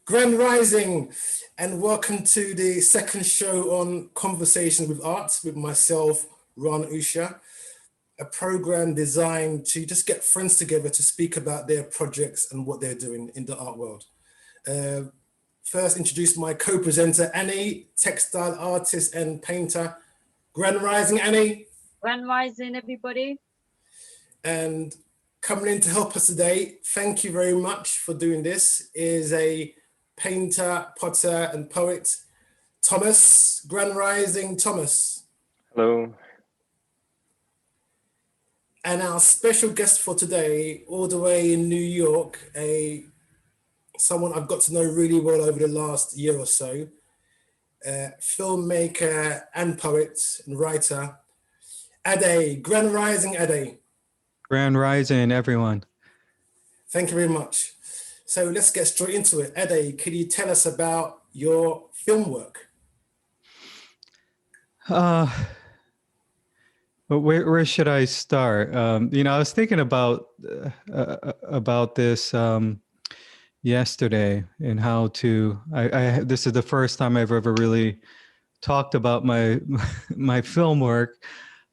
Grand Rising, and welcome to the second show on Conversation with Art with myself, Raan Oosha, a program designed to just get friends together to speak about their projects and what they're doing in the art world. First, introduce my co-presenter, Annie, textile artist and painter. Grand Rising, Annie. Grand Rising, everybody. And coming in to help us today, thank you very much for doing this, is a painter, potter, and poet, Thomas. Grand Rising, Thomas. Hello. And our special guest for today, all the way in New York, someone I've got to know really well over the last year or so, filmmaker and poet and writer, Ade. Grand Rising, Ade. Grand Rising, everyone. Thank you very much. So let's get straight into it. Ade, could you tell us about your film work? Where should I start? I was thinking about this yesterday and how to. This is the first time I've ever really talked about my film work.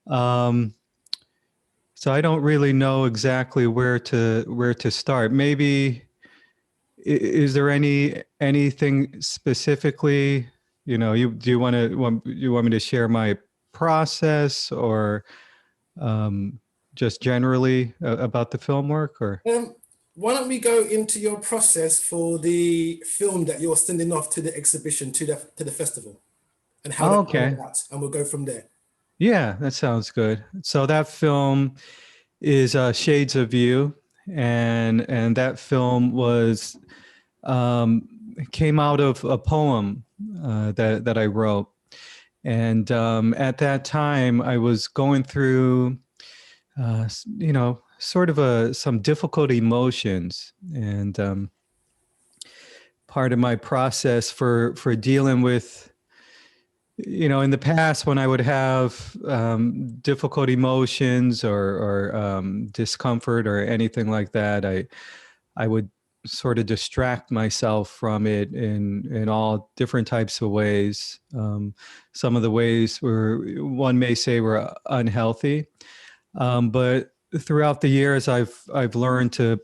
So I don't really know exactly where to start. Maybe. Is there anything specifically, do you want me to share my process or just generally about the film work, or? Why don't we go into your process for the film that you're sending off to the exhibition, to the festival, and how that came about, and we'll go from there. Yeah, that sounds good. So that film is Shades of You. And that film came out of a poem that I wrote, and at that time I was going through, sort of some difficult emotions, and part of my process for dealing with. In the past, when I would have difficult emotions or discomfort or anything like that, I would sort of distract myself from it in all different types of ways. Some of the ways one may say were unhealthy, but throughout the years, I've learned to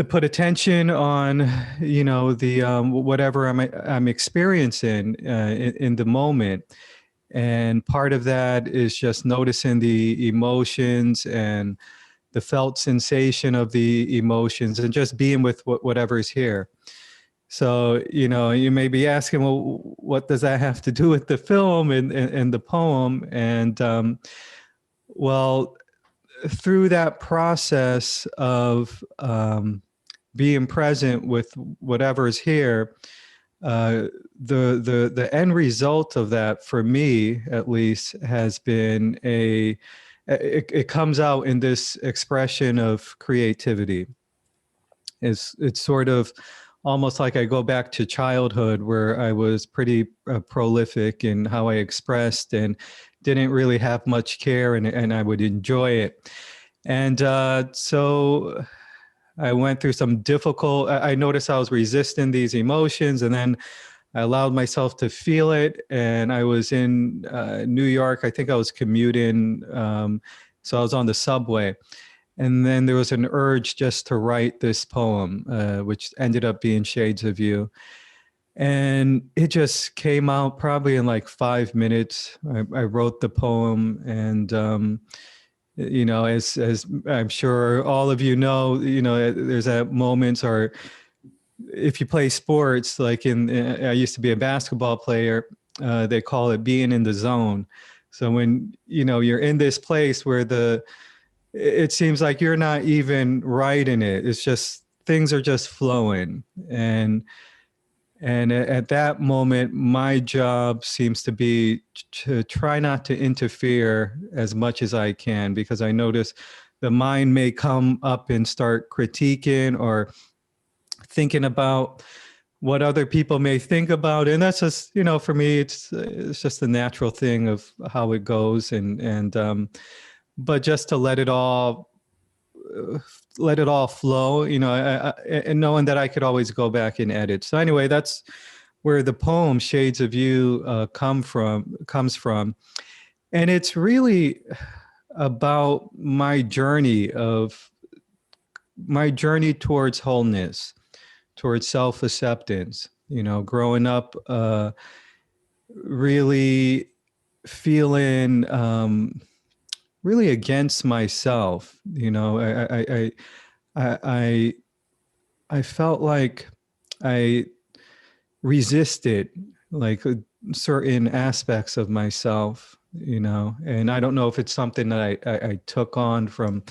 put attention on, the whatever I'm experiencing in the moment, and part of that is just noticing the emotions and the felt sensation of the emotions, and just being with whatever's here. So you may be asking, well, what does that have to do with the film and the poem? And well, through that process of being present with whatever is here, the end result of that, for me at least, has been it comes out in this expression of creativity. It's sort of almost like I go back to childhood, where I was pretty prolific in how I expressed and didn't really have much care, and I would enjoy it. And so I went through some I noticed I was resisting these emotions, and then I allowed myself to feel it. And I was in New York. I think I was commuting. So I was on the subway. And then there was an urge just to write this poem, which ended up being Shades of You. And it just came out probably in like 5 minutes. I wrote the poem, and as I'm sure all of there's that moments, or if you play sports, like I used to be a basketball player, they call it being in the zone. So when you're in this place where it seems like you're not even writing it, it's just things are just flowing, and at that moment, my job seems to be to try not to interfere as much as I can, because I notice the mind may come up and start critiquing or thinking about what other people may think about. And that's just, for me, it's just the natural thing of how it goes. But just to let it all let it all flow, and knowing that I could always go back and edit. So anyway, that's where the poem Shades of You comes from. And it's really about my journey towards wholeness, towards self-acceptance, growing up, really feeling really against myself. I felt like I resisted like certain aspects of myself, and I don't know if it's something that I took on from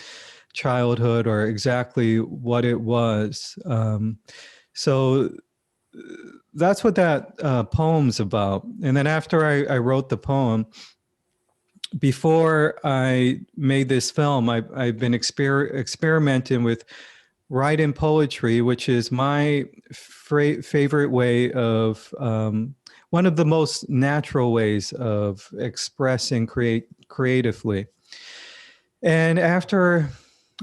childhood or exactly what it was. So that's what that poem's about. And then after I wrote the poem, before I made this film, I've been experimenting with writing poetry, which is my favorite way of, one of the most natural ways of expressing creatively. And after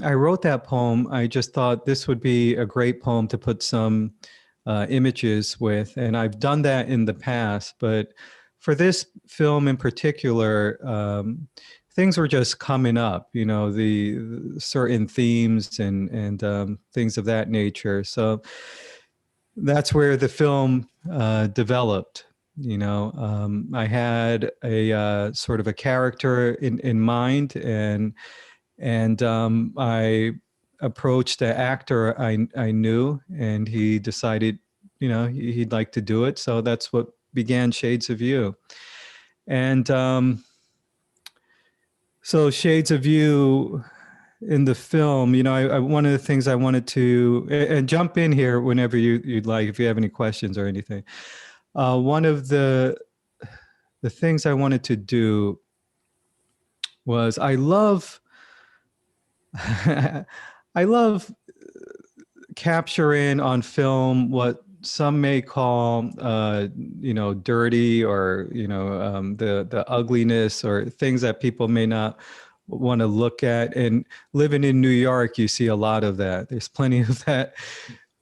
I wrote that poem, I just thought this would be a great poem to put some images with. And I've done that in the past, but for this film in particular, things were just coming up, the certain themes and things of that nature. So that's where the film developed. I had a sort of a character in mind, and I approached the actor I knew, and he decided, he'd like to do it. So that's what began Shades of You. And so Shades of You in the film, I one of the things I wanted to, and jump in here whenever you'd like, if you have any questions or anything. One of the things I wanted to do was I love capturing on film what some may call, dirty, or, the ugliness, or things that people may not want to look at. And living in New York, you see a lot of that. There's plenty of that.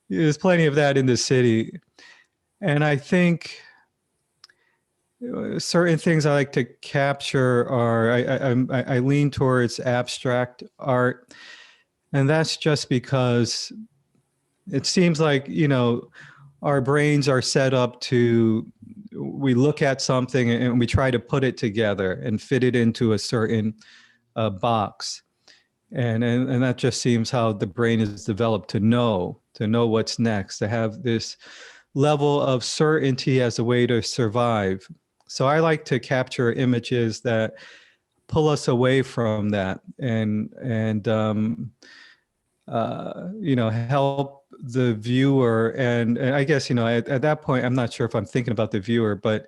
There's plenty of that in the city. And I think certain things I like to capture are, I lean towards abstract art. And that's just because it seems like, our brains are set up to, we look at something and we try to put it together and fit it into a certain box. And that just seems how the brain is developed, to know what's next, to have this level of certainty as a way to survive. So I like to capture images that pull us away from that, and help the viewer. And I guess, at that point, I'm not sure if I'm thinking about the viewer, but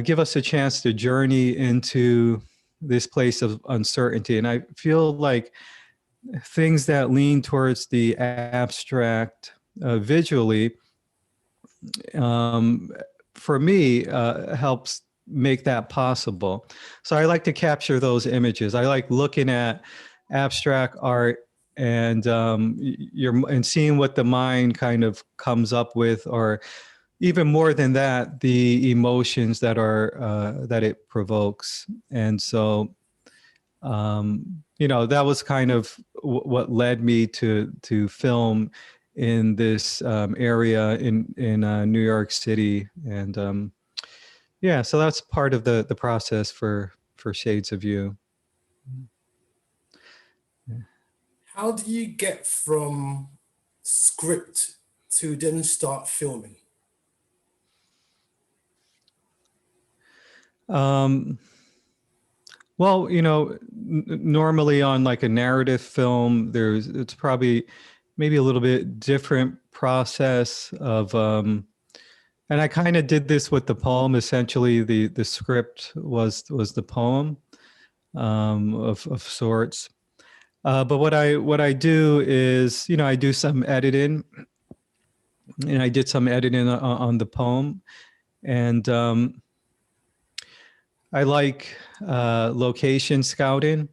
give us a chance to journey into this place of uncertainty. And I feel like things that lean towards the abstract visually, for me, helps make that possible. So I like to capture those images. I like looking at abstract art and and seeing what the mind kind of comes up with, or even more than that, the emotions that it provokes. And so, that was kind of what led me to film in this area in New York City. And so that's part of the process for Shades of You. How do you get from script to then start filming? Well, normally on like a narrative film, it's probably maybe a little bit different process of, and I kind of did this with the poem. Essentially, the script was the poem, of sorts. But what I do is, I do some editing, and I did some editing on the poem, and I like location scouting,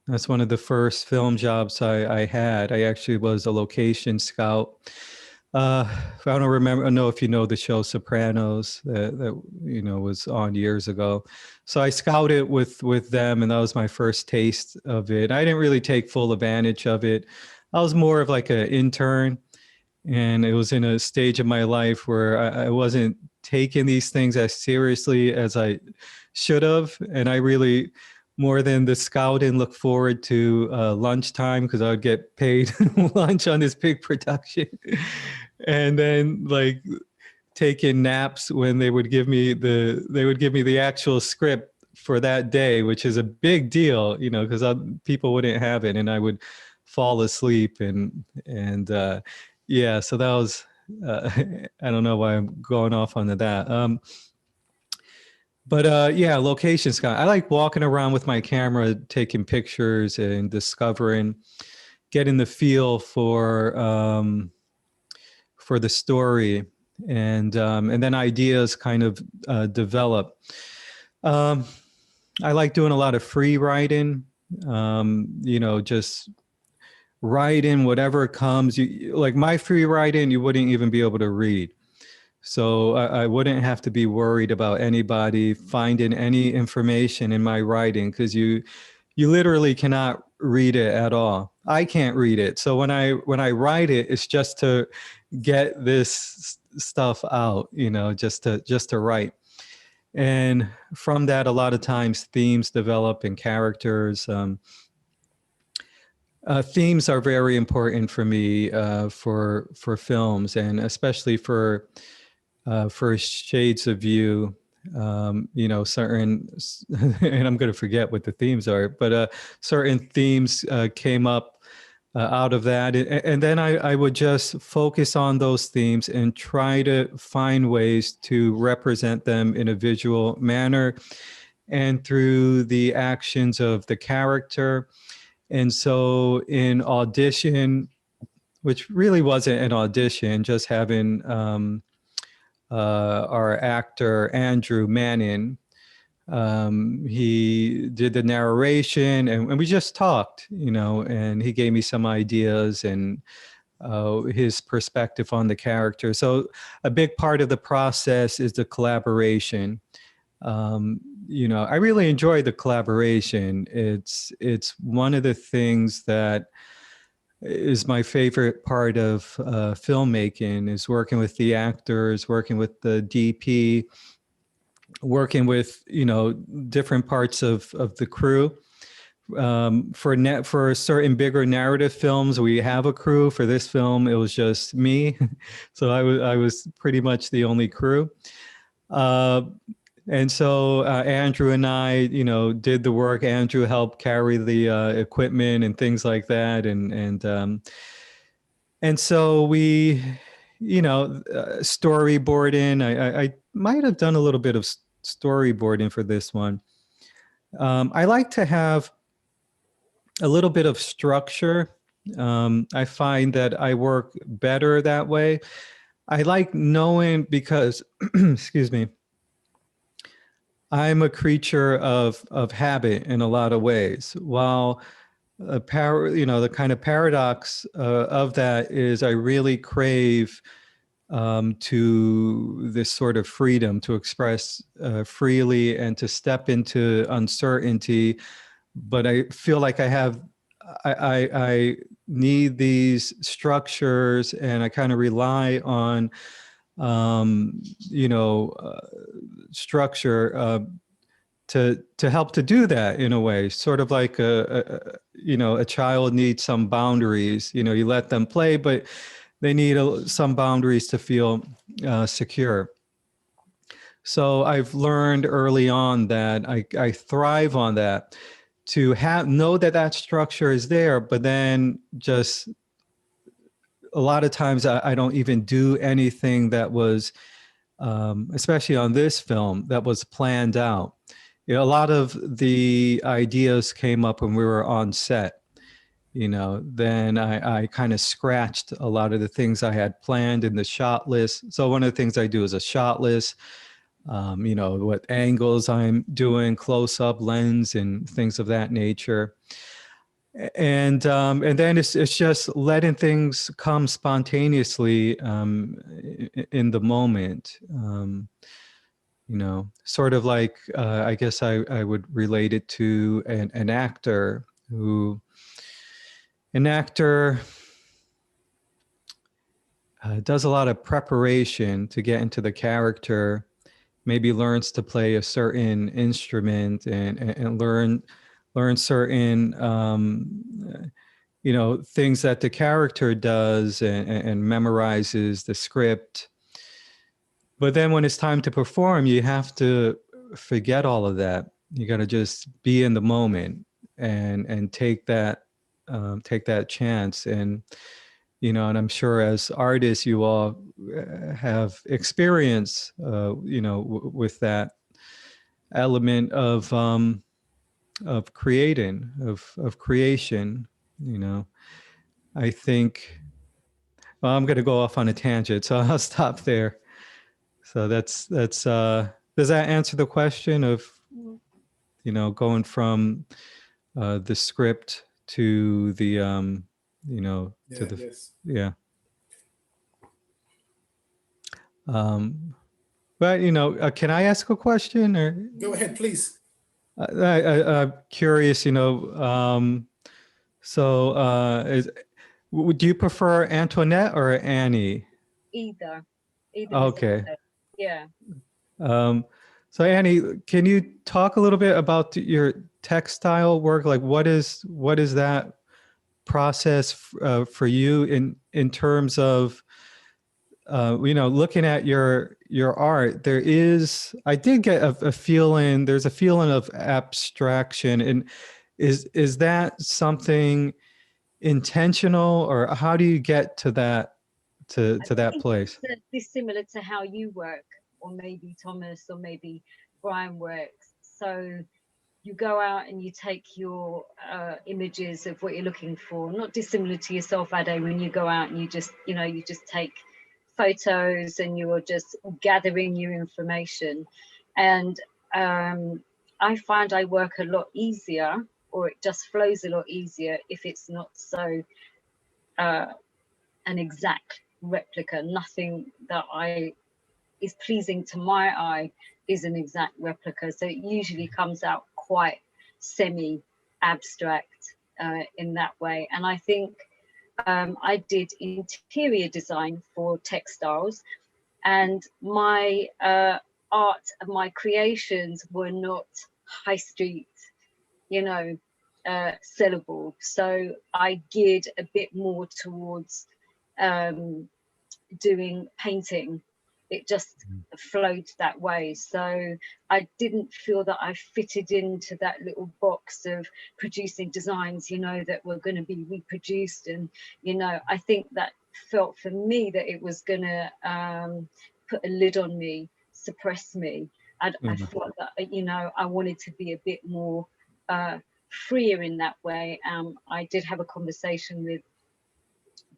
That's one of the first film jobs I had. I actually was a location scout. I don't know if you know the show Sopranos that was on years ago. So I scouted with them, and that was my first taste of it. I didn't really take full advantage of it. I was more of like an intern, and it was in a stage of my life where I wasn't taking these things as seriously as I should have, and I really, more than the scouting, look forward to lunchtime because I would get paid lunch on this big production. And then like taking naps when they would give me the actual script for that day, which is a big deal, because people wouldn't have it, and I would fall asleep and yeah. So that was I don't know why I'm going off onto that. But yeah, location scout. I like walking around with my camera, taking pictures and discovering, getting the feel for the story, and then ideas kind of develop. I like doing a lot of free writing, just writing whatever comes. Like my free writing, you wouldn't even be able to read. So I wouldn't have to be worried about anybody finding any information in my writing, because you literally cannot read it at all. I can't read it. So when I write it, it's just to get this stuff out, just to write. And from that, a lot of times themes develop and characters. Themes are very important for me for films, and especially for Shades of You. Certain, and I'm going to forget what the themes are, but certain themes came up out of that. And then I would just focus on those themes and try to find ways to represent them in a visual manner and through the actions of the character. And so in audition, which really wasn't an audition, just having our actor, Andrew Manning, he did the narration, and we just talked, and he gave me some ideas and his perspective on the character. So a big part of the process is the collaboration. I really enjoy the collaboration. It's one of the things that is my favorite part of filmmaking, is working with the actors, working with the DP, working with different parts of the crew. For certain bigger narrative films, we have a crew. For this film, it was just me, so I was pretty much the only crew. And so Andrew and I, did the work. Andrew helped carry the equipment and things like that, and so we, storyboarding. I might have done a little bit of storyboarding for this one. I like to have a little bit of structure. I find that I work better that way. I like knowing, because, excuse me, I'm a creature of habit in a lot of ways. While the kind of paradox of that is I really crave to this sort of freedom to express freely and to step into uncertainty. But I feel like I need these structures, and I kind of rely on structure to help to do that, in a way, sort of like a child needs some boundaries. You let them play, but they need some boundaries to feel secure. So I've learned early on that I thrive on that, to know that structure is there, but then just a lot of times I don't even do anything that was, especially on this film, that was planned out. A lot of the ideas came up when we were on set. Then I kind of scratched a lot of the things I had planned in the shot list. So one of the things I do is a shot list, what angles I'm doing, close up, lens, and things of that nature. and then it's just letting things come spontaneously in the moment. You know, sort of like I guess I would relate it to an actor does a lot of preparation to get into the character, maybe learns to play a certain instrument and learn certain you know, things that the character does and memorizes the script. But then when it's time to perform, you have to forget all of that. You got to just be in the moment and take that chance. And you know, and I'm sure as artists, you all have experience, you know, with that element of creating, of creation. You know, I think. Well, I'm going to go off on a tangent, so I'll stop there. So that's does that answer the question of, you know, going from the script to the you know, to the Yes. yeah. But you know, can I ask a question or? Go ahead, please. I'm curious, you know. So, do you prefer Antoinette or Annie? Either is Okay. okay. Yeah. So Annie, can you talk a little bit about your textile work? Like, what is that process for you in terms of you know, looking at your art? I did get a feeling. There's a feeling of abstraction, and is that something intentional, or how do you get to that to I that think place? it's dissimilar to how you work, or maybe Thomas, or maybe Brian works. So you go out and you take your images of what you're looking for, not dissimilar to yourself, Ade, when you go out and you just, you know, you just take photos and you're just gathering your information. And I find I work a lot easier, or it just flows a lot easier if it's not so an exact replica. Nothing that is pleasing to my eye is an exact replica. So it usually comes out quite semi-abstract in that way. And I think I did interior design for textiles, and my art and my creations were not high street, you know, sellable. So I geared a bit more towards doing painting. It just flowed that way. So I didn't feel that I fitted into that little box of producing designs, you know, that were going to be reproduced. And, you know, I think that felt for me that it was going to put a lid on me, suppress me. I felt that, you know, I wanted to be a bit more freer in that way. I did have a conversation with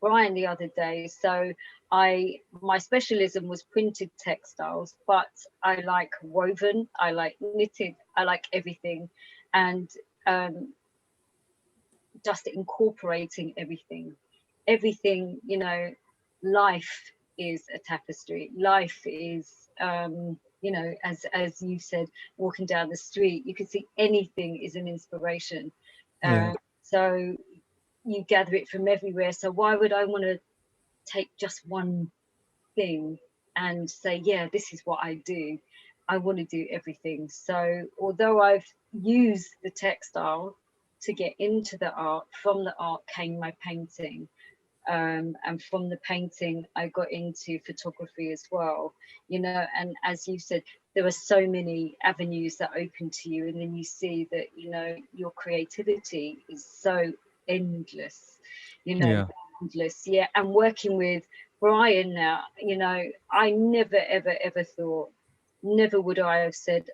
Brian the other day. So my specialism was printed textiles, but I like woven, I like knitted, I like everything, and just incorporating everything, you know. Life is a tapestry. Life is you know, as you said, walking down the street, you can see anything is an inspiration. So you gather it from everywhere. So why would I want to take just one thing and say, yeah, this is what I do? I want to do everything. So although I've used the textile to get into the art, from the art came my painting. And from the painting, I got into photography as well, you know. And as you said, there are so many avenues that open to you, and then you see that, you know, your creativity is so endless, you know, endless. Yeah. And working with Brian now, you know, I never, ever thought, never would I have said,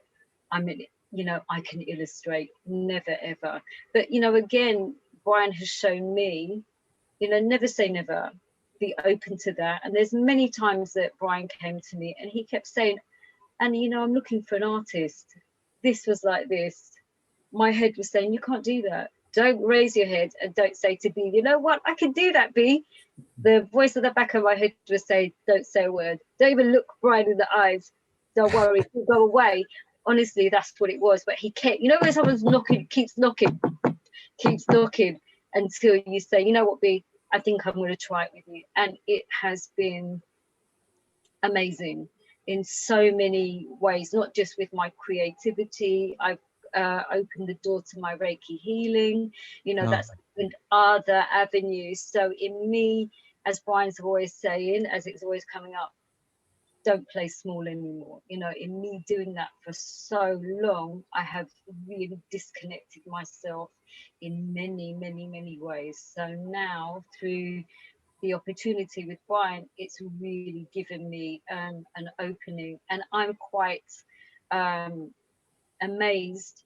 you know, I can illustrate, never, ever. But, you know, again, Brian has shown me, you know, never say never, be open to that. And there's many times that Brian came to me and he kept saying, and, you know, I'm looking for an artist. This was like this. My head was saying, you can't do that. don't raise your head and don't say to B, you know what, I can do that, B. The voice at the back of my head was saying, don't say a word. Don't even look Brian in the eyes. Don't worry, he'll go away. Honestly, that's what it was. But he kept, you know, when someone's knocking, keeps knocking until you say, you know what, B, I think I'm going to try it with you. And it has been amazing in so many ways, not just with my creativity. I've opened the door to my Reiki healing, you know, that's opened other avenues. So in me, as Brian's always saying, as it's always coming up, don't play small anymore. You know, in me doing that for so long, I have really disconnected myself in many, many, many ways. So now through the opportunity with Brian, it's really given me an opening, and I'm quite amazed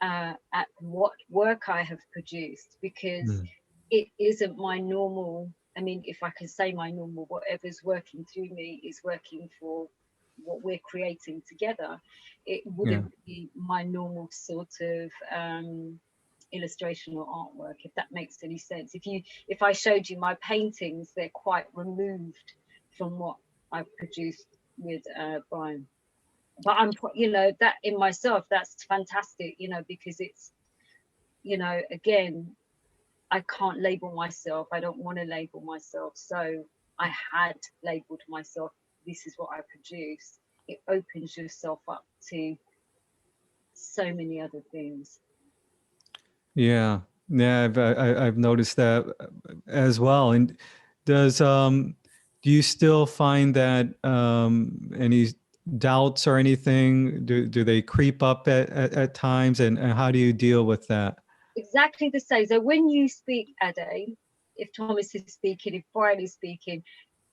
at what work I have produced, because it isn't my normal. I mean, if I can say my normal, whatever's working through me is working for what we're creating together. It wouldn't be my normal sort of illustration or artwork, if that makes any sense. If I showed you my paintings, they're quite removed from what I've produced with Brian. But I'm, you know, that in myself, that's fantastic, you know, because it's, you know, again, I can't label myself. I don't want to label myself. So I had labeled myself, this is what I produce. It opens yourself up to so many other things. Yeah, I've noticed that as well. And do you still find that any doubts or anything, do they creep up at times, and how do you deal with that? Exactly the same. So when you speak, Ade, if Thomas is speaking, if Brian is speaking,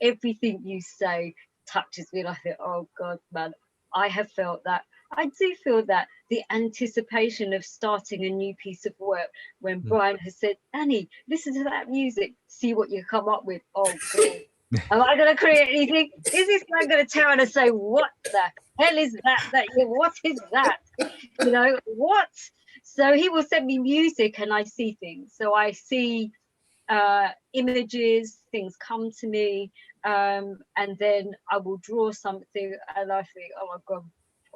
everything you say touches me. And I think, oh God, man, I have felt that. I do feel that the anticipation of starting a new piece of work, when Brian has said, Annie, listen to that music, see what you come up with. Oh God, am I going to create anything? Is this guy going to turn and say, what the hell is that? What is that? You know, what? So he will send me music and I see things. So I see images, things come to me, and then I will draw something and I think, oh my God,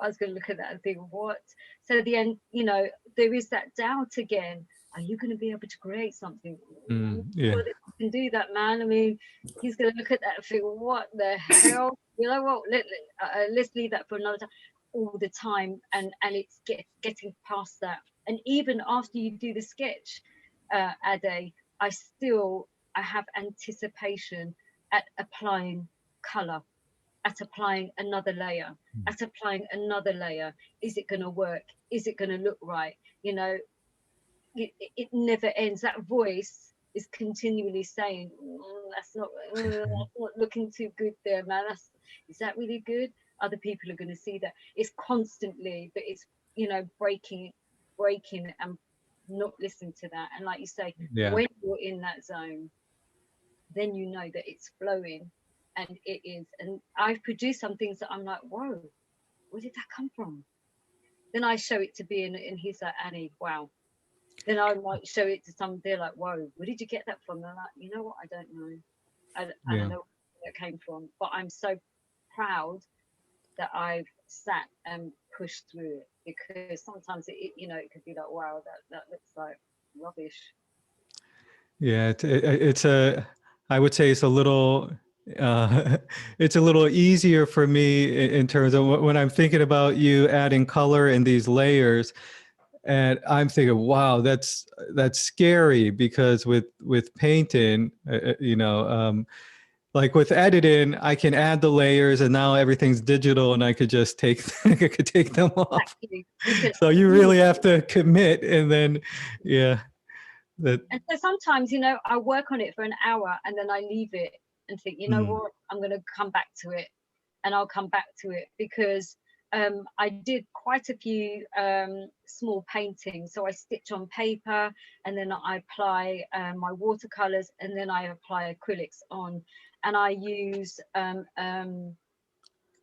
I was going to look at that and think, what? So at the end, you know, there is that doubt again. Are you going to be able to create something? Yeah. Well, you can do that, man. I mean, he's going to look at that and think, what the hell? You know what? Let's leave that for another time. All the time, and it's getting past that. And even after you do the sketch, Ade, I have anticipation at applying colour, at applying another layer, at applying another layer. Is it going to work? Is it going to look right? You know, it never ends. That voice is continually saying, that's not looking too good there, man. Is that really good? Other people are going to see that. It's constantly, but it's, you know, breaking and not listening to that. And like you say, when you're in that zone, then you know that it's flowing, and it is. And I've produced some things that I'm like, whoa, where did that come from? Then I show it to B, and he's like, Annie, wow. Then I might show it to some, they're like, whoa, where did you get that from? They're like, you know what, I don't know. I don't know where it came from, but I'm so proud that I've sat and pushed through it, because sometimes it you know, it could be like, wow, that looks like rubbish. Yeah, I would say it's a little, it's a little easier for me in terms of when I'm thinking about you adding color in these layers, and I'm thinking, wow, that's scary, because with painting, you know, like with editing, I can add the layers, and now everything's digital, and I could just I could take them off. Exactly. So you really have to commit, and then, yeah. And so sometimes, you know, I work on it for an hour and then I leave it and think, you know what, I'm going to come back to it, and I'll come back to it, because I did quite a few small paintings. So I stitch on paper, and then I apply my watercolors, and then I apply acrylics on, and I use a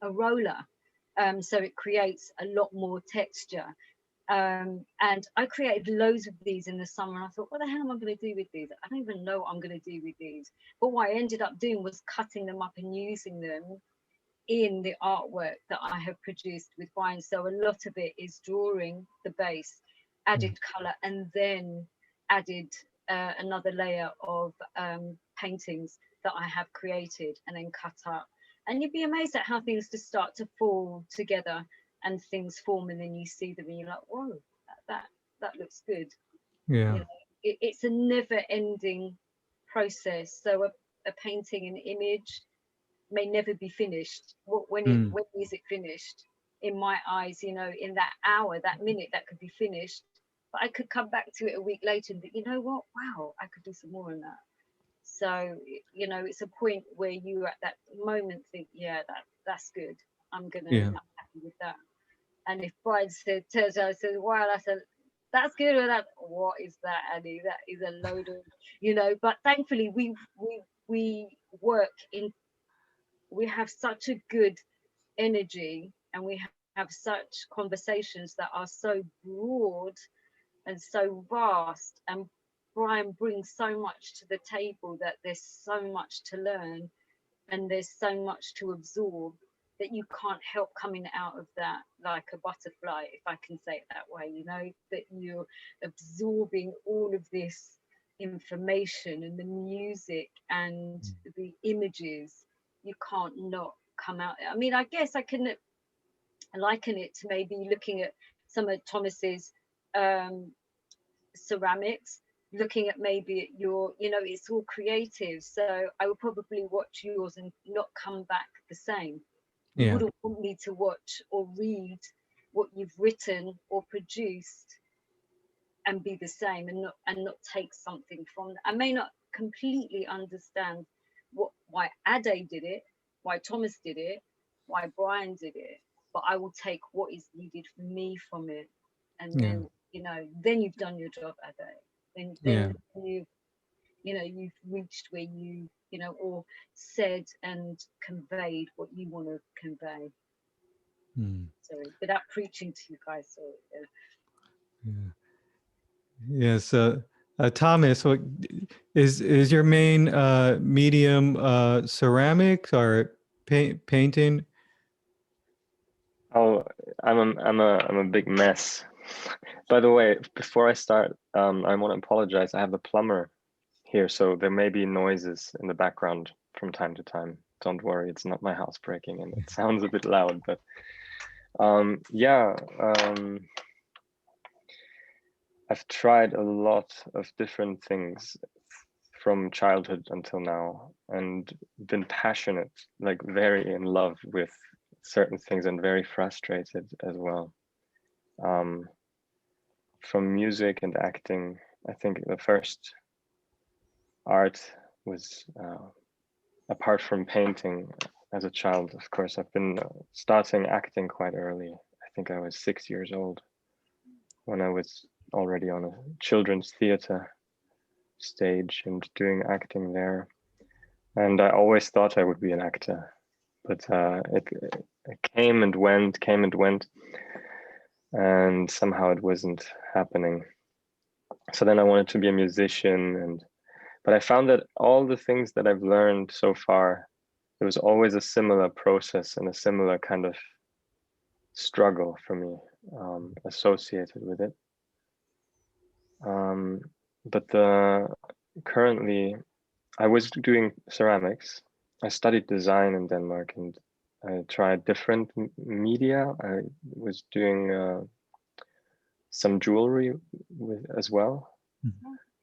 roller, so it creates a lot more texture. And I created loads of these in the summer, and I thought, what the hell am I going to do with these? I don't even know what I'm going to do with these. But what I ended up doing was cutting them up and using them in the artwork that I have produced with Brian. So a lot of it is drawing the base, added color, and then added another layer of paintings that I have created and then cut up. And you'd be amazed at how things just start to fall together and things form, and then you see them and you're like, whoa, that looks good. Yeah. You know, it's a never-ending process. So a painting, an image may never be finished. When is it finished? In my eyes, you know, in that hour, that minute, that could be finished. But I could come back to it a week later and think, you know what? Wow, I could do some more on that. So, you know, it's a point where you at that moment think, yeah, that's good. I'm happy with that. And if Brian turns out and says, wow, that's good, or that, what is that, Annie? That is a load of, you know. But thankfully, we work in, we have such a good energy, and we have such conversations that are so broad and so vast. And Brian brings so much to the table that there's so much to learn and there's so much to absorb that you can't help coming out of that like a butterfly, if I can say it that way, you know, that you're absorbing all of this information and the music and the images. You can't not come out. I mean, I guess I can liken it to maybe looking at some of Thomas's ceramics, looking at maybe at your, you know, it's all creative. So I would probably watch yours and not come back the same. You wouldn't want me to watch or read what you've written or produced and be the same, and not take something from that. I may not completely understand why Ade did it, why Thomas did it, why Brian did it, but I will take what is needed for me from it. And then, you know, then you've done your job, Ade. Then you've reached where you know, or said and conveyed what you want to convey. Sorry, without preaching to you guys. Sorry. Yes. Thomas, what is your main medium? Ceramics or painting? Oh, I'm a big mess. By the way, before I start, I want to apologize. I have a plumber here, so there may be noises in the background from time to time. Don't worry, it's not my house breaking in. It sounds a bit loud, but I've tried a lot of different things from childhood until now, and been passionate, like very in love with certain things, and very frustrated as well. From music and acting, I think the first art was, apart from painting as a child, of course, I've been starting acting quite early. I think I was 6 years old when I was already on a children's theater stage and doing acting there. And I always thought I would be an actor, but it came and went, and somehow it wasn't happening. So then I wanted to be a musician, but I found that all the things that I've learned so far, there was always a similar process and a similar kind of struggle for me associated with it. But currently, I was doing ceramics. I studied design in Denmark, and I tried different media. I was doing some jewelry as well.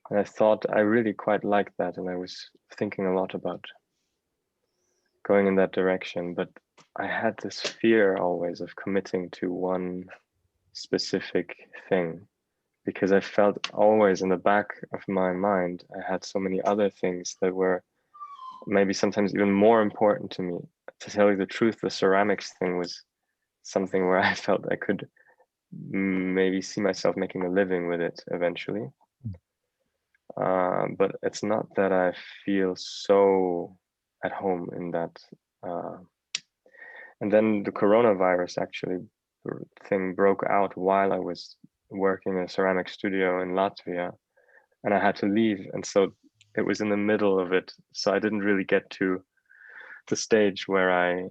And I thought I really quite liked that, and I was thinking a lot about going in that direction. But I had this fear always of committing to one specific thing, because I felt always in the back of my mind, I had so many other things that were maybe sometimes even more important to me. To tell you the truth, the ceramics thing was something where I felt I could maybe see myself making a living with it eventually. But it's not that I feel so at home in that. And then the coronavirus actually thing broke out while I was working in a ceramic studio in Latvia, and I had to leave. And so it was in the middle of it. So I didn't really get to the stage where I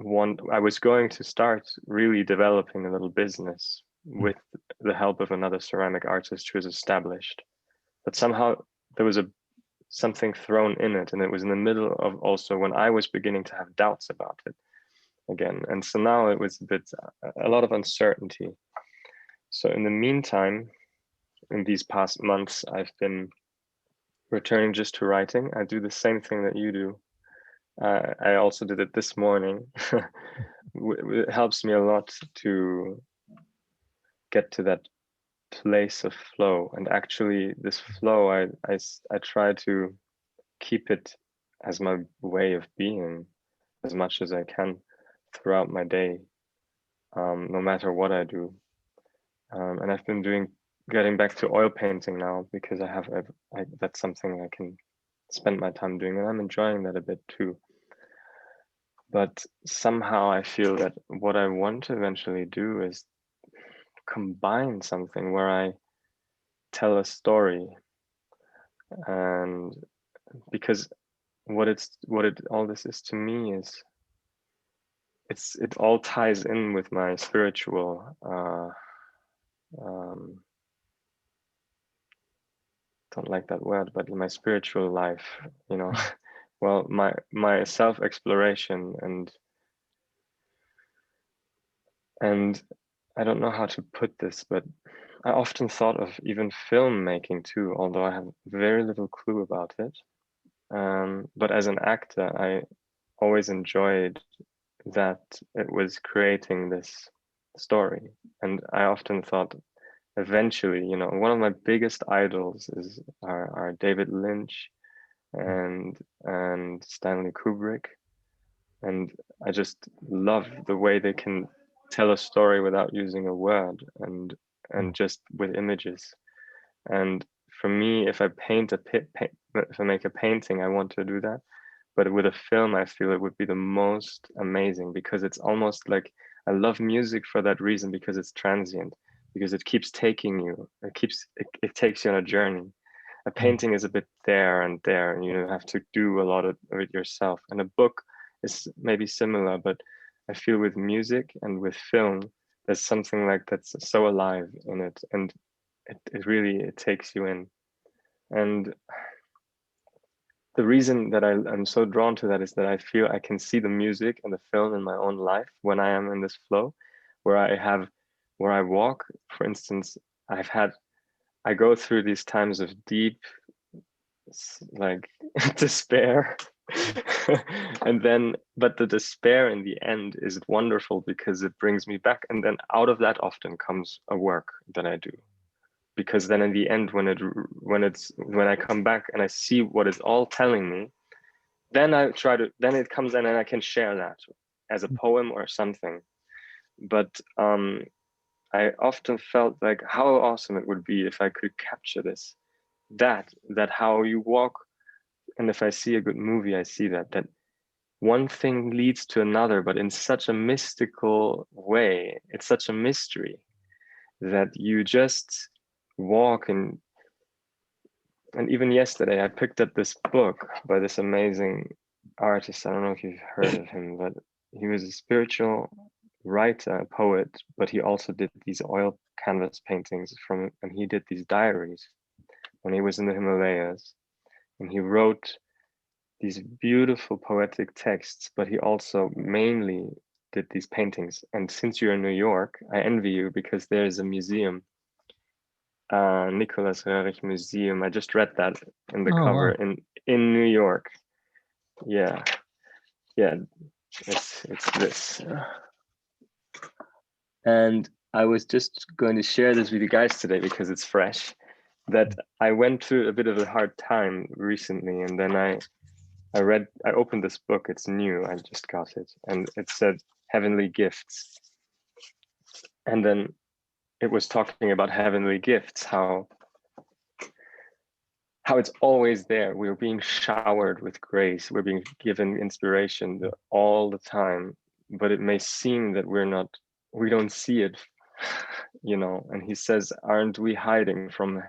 was going to start really developing a little business with the help of another ceramic artist who is established. But somehow there was something thrown in it, and it was in the middle of also when I was beginning to have doubts about it again. And so now it was a lot of uncertainty. So in the meantime, in these past months, I've been returning just to writing. I do the same thing that you do. I also did it this morning. It helps me a lot to get to that place of flow. And actually this flow, I try to keep it as my way of being as much as I can throughout my day, no matter what I do. And I've been getting back to oil painting now because that's something I can spend my time doing, and I'm enjoying that a bit too. But somehow I feel that what I want to eventually do is combine something where I tell a story, and because all this is to me is it all ties in with my spiritual don't like that word, but my spiritual life, you know. Well, my self-exploration, and I don't know how to put this, but I often thought of even filmmaking too, although I have very little clue about it. But as an actor, I always enjoyed that it was creating this story. And I often thought eventually, you know, one of my biggest idols are David Lynch and Stanley Kubrick. And I just love the way they can tell a story without using a word and just with images. And for me, if I if I make a painting, I want to do that. But with a film, I feel it would be the most amazing because it's almost like I love music for that reason, because it's transient, because it keeps taking you. It takes you on a journey. A painting is a bit there, and you have to do a lot of it yourself. And a book is maybe similar, but I feel with music and with film, there's something like that's so alive in it, and it really takes you in. And the reason that I'm so drawn to that is that I feel I can see the music and the film in my own life when I am in this flow, where I walk, for instance. I go through these times of deep, like, despair. But the despair in the end is wonderful because it brings me back. And then out of that often comes a work that I do. Because then in the end, when I come back and I see what it's all telling me, then it comes in and I can share that as a poem or something. But I often felt like how awesome it would be if I could capture that how you walk. And if I see a good movie, I see that one thing leads to another, but in such a mystical way. It's such a mystery that you just walk. And even yesterday I picked up this book by this amazing artist. I don't know if you've heard of him, but he was a spiritual writer, a poet, but he also did these oil canvas paintings and he did these diaries when he was in the Himalayas, and he wrote these beautiful poetic texts, but he also mainly did these paintings. And since you're in New York, I envy you, because there's a museum, Nicholas Roerich Museum. I just read that in the cover. Wow. in New York. Yeah, it's this. And I was just going to share this with you guys today because it's fresh. That I went through a bit of a hard time recently, and then I opened this book. It's new. I just got it, and it said Heavenly Gifts. And then it was talking about heavenly gifts, how it's always there. We're being showered with grace. We're being given inspiration all the time, but it may seem that we don't see it you know, and he says, aren't we hiding from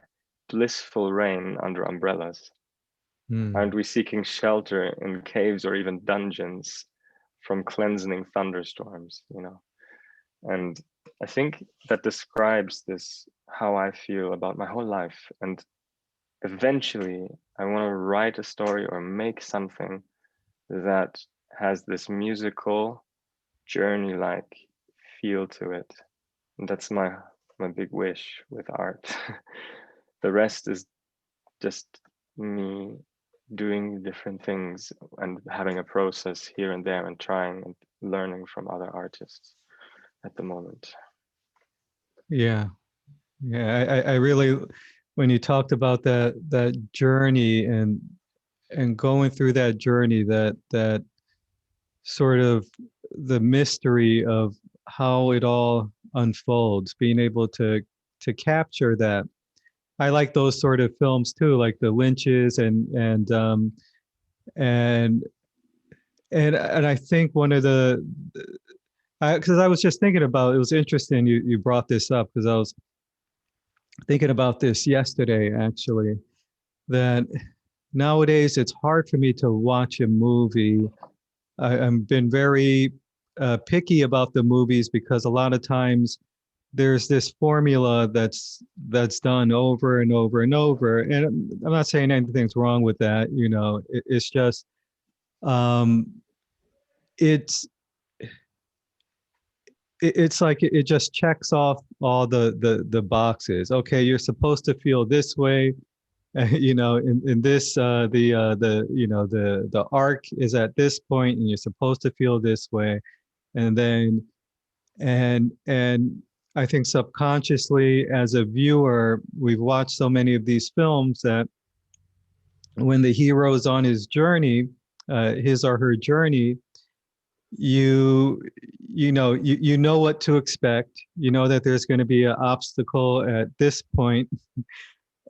blissful rain under umbrellas? Aren't we seeking shelter in caves or even dungeons from cleansing thunderstorms, you know? And I think that describes this, how I feel about my whole life. And eventually I want to write a story or make something that has this musical journey-like feel to it. And that's my big wish with art. The rest is just me doing different things and having a process here and there and trying and learning from other artists at the moment. Yeah. Yeah. I really, when you talked about that journey and going through that journey, that sort of the mystery of how it all unfolds, being able to capture that. I like those sort of films too, like the Lynches and I think one of the, because I was just thinking about, it was interesting you brought this up, because I was thinking about this yesterday actually, that nowadays it's hard for me to watch a movie. I've been very picky about the movies, because a lot of times there's this formula that's done over and over and over. And I'm not saying anything's wrong with that, you know, it's just, it's like it just checks off all the boxes. Okay, you're supposed to feel this way. You know, in this, the you know, the arc is at this point and you're supposed to feel this way. And then, and I think subconsciously as a viewer, we've watched so many of these films that when the hero's on his journey, his or her journey, you know what to expect. You know that there's going to be an obstacle at this point,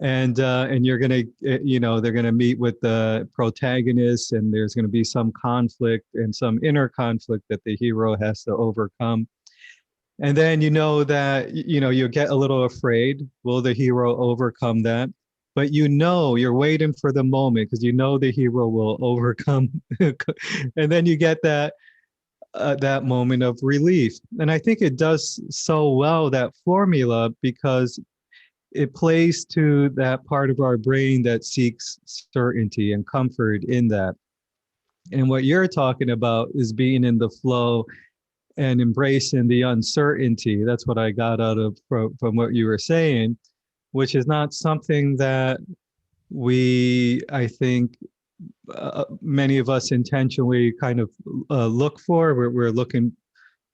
and you're gonna, you know, they're gonna meet with the protagonist, and there's gonna be some conflict and some inner conflict that the hero has to overcome. And then you know that, you know, you get a little afraid. Will the hero overcome that? But you know, you're waiting for the moment because you know the hero will overcome. And then you get that moment of relief. And I think it does so well, that formula, because it plays to that part of our brain that seeks certainty and comfort in that. And what you're talking about is being in the flow and embracing the uncertainty. That's what I got out of from what you were saying, which is not something that we, I think, many of us intentionally kind of look for. We're looking,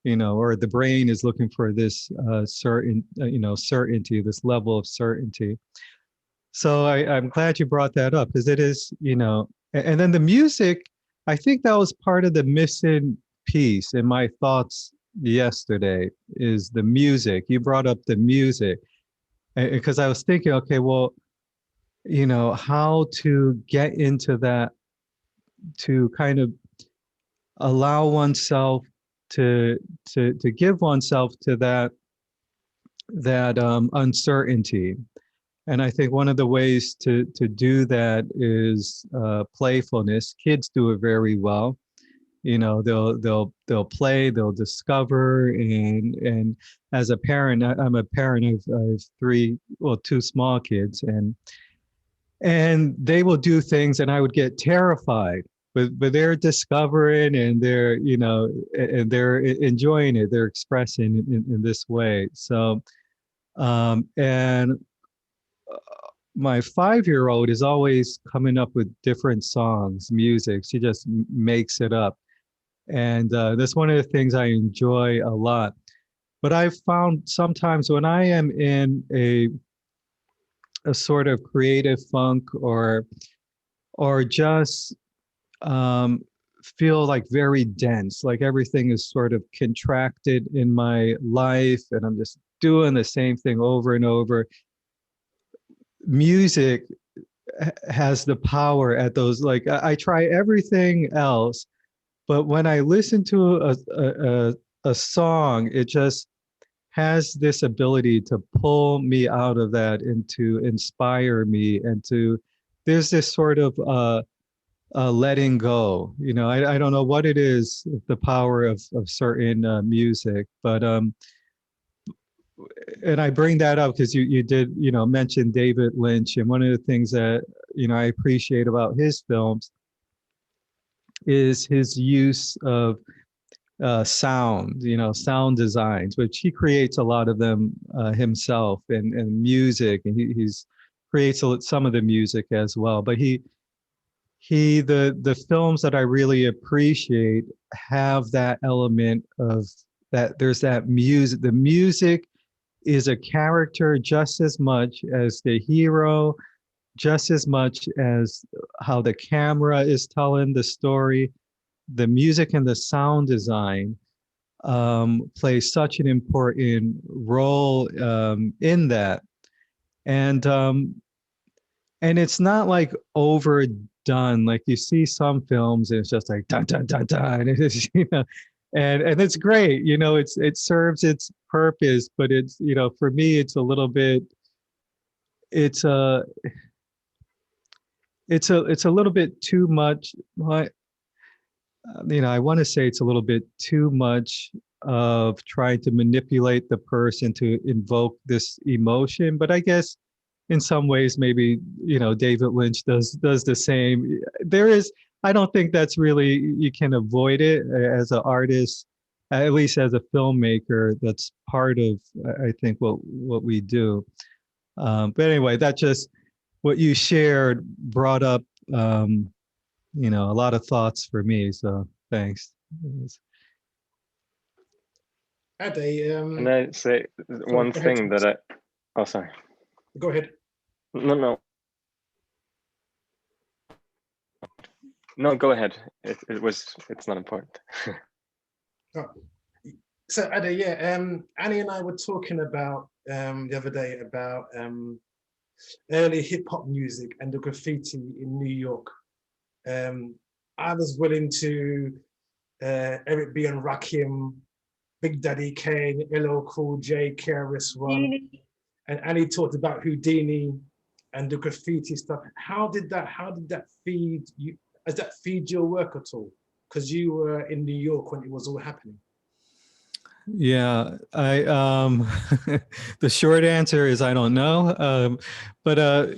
you know, or the brain is looking for this certain, you know, certainty, this level of certainty. So I'm glad you brought that up, because it is, you know, and then the music, I think that was part of the missing piece in my thoughts yesterday, is the music. You brought up the music, because I was thinking, okay, well, you know, how to get into that, to kind of allow oneself to give oneself to that uncertainty. And I think one of the ways to do that is playfulness. Kids do it very well. You know, they'll play, they'll discover, and as a parent, I'm a parent of two small kids, and they will do things, and I would get terrified. But they're discovering, and they're, you know, and they're enjoying it. They're expressing in this way. So, and my 5-year-old is always coming up with different songs, music. She just makes it up. And that's one of the things I enjoy a lot. But I've found sometimes when I am in a sort of creative funk, or just feel like very dense, like everything is sort of contracted in my life and I'm just doing the same thing over and over, music has the power at those, like I try everything else, but when I listen to a song, it just, has this ability to pull me out of that and to inspire me, and there's this sort of letting go. I don't know what it is, the power of certain music, but and I bring that up because you did mention David Lynch, and one of the things that I appreciate about his films is his use of sound, sound designs, which he creates a lot of them himself, and music, and he's creates some of the music as well. But the films that I really appreciate have that element of that. There's that music. The music is a character just as much as the hero, just as much as how the camera is telling the story. The music and the sound design play such an important role in that, and it's not like overdone. Like you see some films, and it's just like dun dun dun dun, and it's and it's great. It serves its purpose, but it's for me it's a little bit. It's a little bit too much. I want to say it's a little bit too much of trying to manipulate the person to invoke this emotion. But I guess in some ways, maybe, David Lynch does the same. I don't think that's really, you can avoid it as an artist, at least as a filmmaker. That's part of, I think, what we do. But anyway, that just, what you shared brought up, a lot of thoughts for me. So thanks. Ade, Can I say one thing that oh, sorry. Go ahead. No, go ahead. It's not important. Oh. So Ade, yeah, Annie and I were talking about the other day about early hip hop music and the graffiti in New York. I was willing to Eric B. and Rakim, Big Daddy Kane, LL Cool J, KRS-One, and Annie talked about Houdini and the graffiti stuff. How did that feed you? Does that feed your work at all? Because you were in New York when it was all happening. Yeah, I the short answer is I don't know. But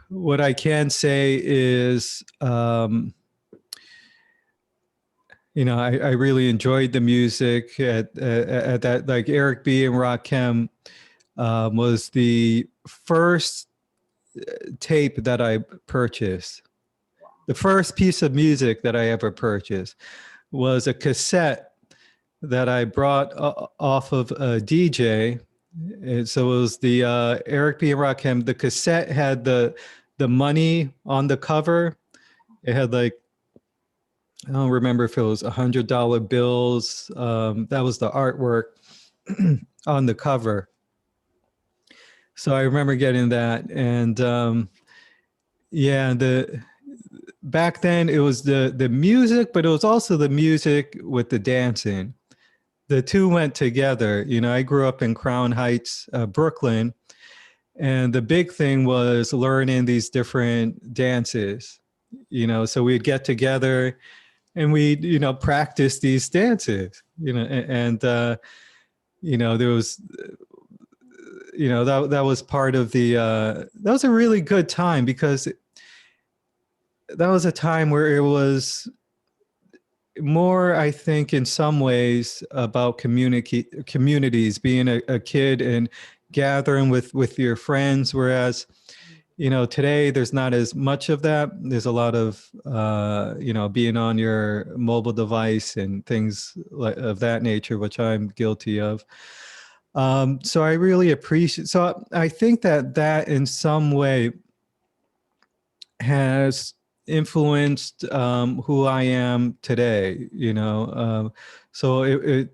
what I can say is, I really enjoyed the music at that. Like Eric B. and Rakim was the first tape that I purchased. The first piece of music that I ever purchased was a cassette that I brought off of a DJ. And so it was the Eric B. and Rakim. The cassette had the money on the cover. It had like, I don't remember if it was $100 bills. That was the artwork on the cover. So I remember getting that. And back then it was the music, but it was also the music with the dancing. The two went together. I grew up in Crown Heights, Brooklyn, and the big thing was learning these different dances. So we'd get together and we'd, practice these dances. And there was, that was part of the. That was a really good time because that was a time where it was more, I think, in some ways about communities, being a kid and gathering with your friends. Whereas, today there's not as much of that. There's a lot of, being on your mobile device and things of that nature, which I'm guilty of. So I really appreciate, so I think that in some way has influenced who I am today, so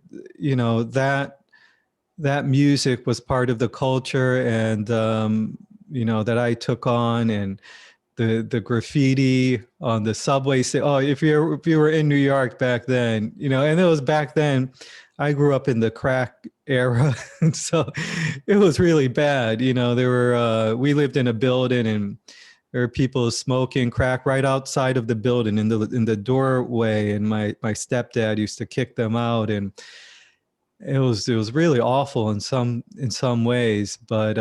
that music was part of the culture, and that I took on, and the graffiti on the subway. Say, oh, if you were in New York back then, and it was back then, I grew up in the crack era, and so it was really bad. You know, we lived in a building, and there were people smoking crack right outside of the building in the doorway, and my stepdad used to kick them out, and it was really awful in some ways, but